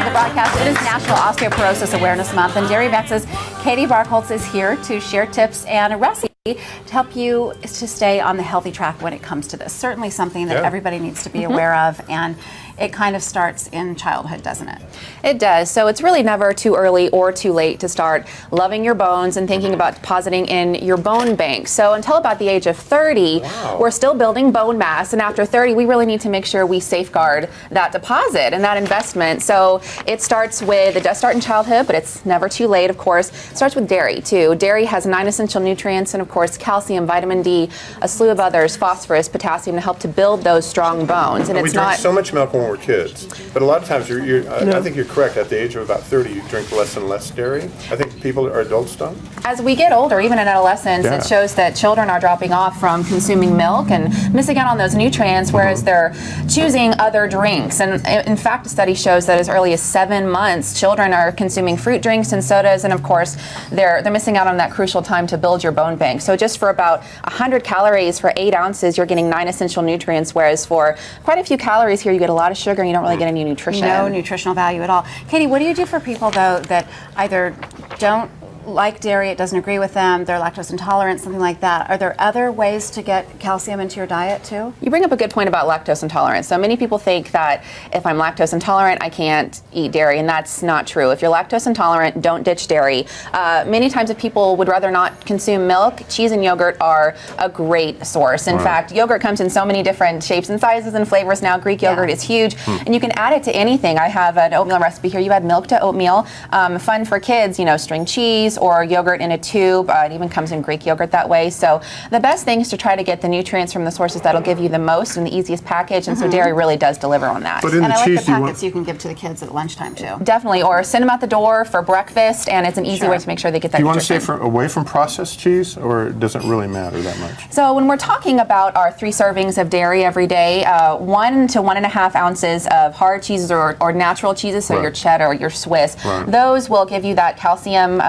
the broadcast. It is National Osteoporosis Awareness Month, and Dairy Max's Katie Barkholtz is here to share tips and a recipe to help you to stay on the healthy track when it comes to this. Certainly something that everybody needs to be aware of, and it kind of starts in childhood, doesn't it? It does. So it's really never too early or too late to start loving your bones and thinking about depositing in your bone bank. So until about the age of 30, we're still building bone mass, and after 30, we really need to make sure we safeguard that deposit and that investment. So it does start in childhood, but it's never too late, of course. It starts with dairy, too. Dairy has 9 essential nutrients, and of course, calcium, vitamin D, a slew of others, phosphorus, potassium, to help to build those strong bones. And we drink so much milk when we're kids, but a lot of times I think you're correct. At the age of about 30, you drink less and less dairy. I think adults don't. As we get older, even in adolescence, it shows that children are dropping off from consuming milk and missing out on those nutrients, whereas they're choosing other drinks. And in fact, a study shows that as early as 7 months, children are consuming fruit drinks and sodas, and of course, they're missing out on that crucial time to build your bone bank. So just for about 100 calories for 8 ounces, you're getting 9 essential nutrients, whereas for quite a few calories here, you get a lot of sugar and you don't really get any nutrition. No nutritional value at all. Katie, what do you do for people, though, that either don't like dairy, it doesn't agree with them, they're lactose intolerant, something like that? Are there other ways to get calcium into your diet, too? You bring up a good point about lactose intolerance. So many people think that if I'm lactose intolerant, I can't eat dairy, and that's not true. If you're lactose intolerant, don't ditch dairy. Many times if people would rather not consume milk, cheese and yogurt are a great source. In fact, yogurt comes in so many different shapes and sizes and flavors now. Greek yogurt is huge, and you can add it to anything. I have an oatmeal recipe here. You add milk to oatmeal. Fun for kids, string cheese or yogurt in a tube. It even comes in Greek yogurt that way. So the best thing is to try to get the nutrients from the sources that'll give you the most and the easiest package, and so dairy really does deliver on that. But in and the I cheese, like the packets you can give to the kids at lunchtime, too. Definitely, or send them out the door for breakfast, and it's an easy way to make sure they get that Do you nutrition. want to stay away from processed cheese, or does it really matter that much? So when we're talking about our 3 servings of dairy every day, 1 to 1.5 ounces of hard cheeses or natural cheeses, so your cheddar or your Swiss, those will give you that calcium,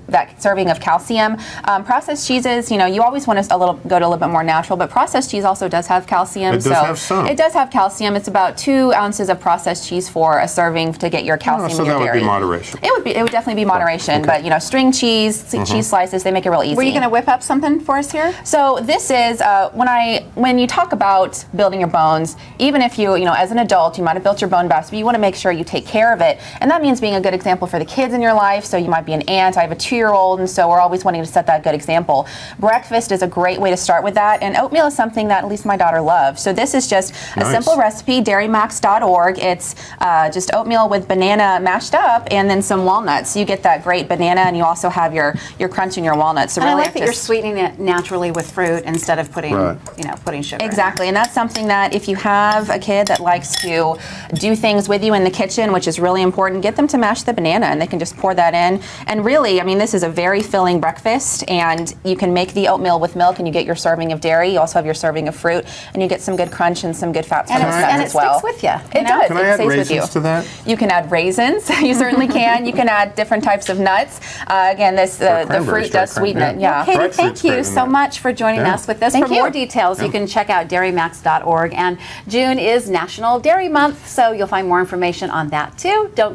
that serving of calcium. Processed cheeses, you always want to go to a little bit more natural, but processed cheese also does have calcium. It does have some. It does have calcium. It's about 2 ounces of processed cheese for a serving to get your calcium in your dairy. So that would be moderation. It would definitely be moderation, but string cheese, cheese slices, they make it real easy. Were you going to whip up something for us here? So this is when you talk about building your bones, even if you as an adult you might have built your bone mass, but you want to make sure you take care of it, and that means being a good example for the kids in your life. So you might be an aunt. I have a 2-year-old, and so we're always wanting to set that good example. Breakfast is a great way to start with that, and oatmeal is something that at least my daughter loves. So this is just a simple recipe, dairymax.org. It's just oatmeal with banana mashed up and then some walnuts. So you get that great banana, and you also have your crunch and your walnuts. So and really I like that you're sweetening it naturally with fruit instead of putting putting sugar. Exactly, and that's something that if you have a kid that likes to do things with you in the kitchen, which is really important, get them to mash the banana, and they can just pour that in. And really, this is a very filling breakfast, and you can make the oatmeal with milk, and you get your serving of dairy. You also have your serving of fruit, and you get some good crunch and some good fats from those nuts as well. And it sticks with you. It does. Can I add raisins to that? You can add raisins. You certainly can. You can add different types of nuts. Again, the fruit does sweeten it. Yeah. Katie, thank you so much for joining us with this. For more details, you can check out dairymax.org. And June is National Dairy Month, so you'll find more information on that too. Don't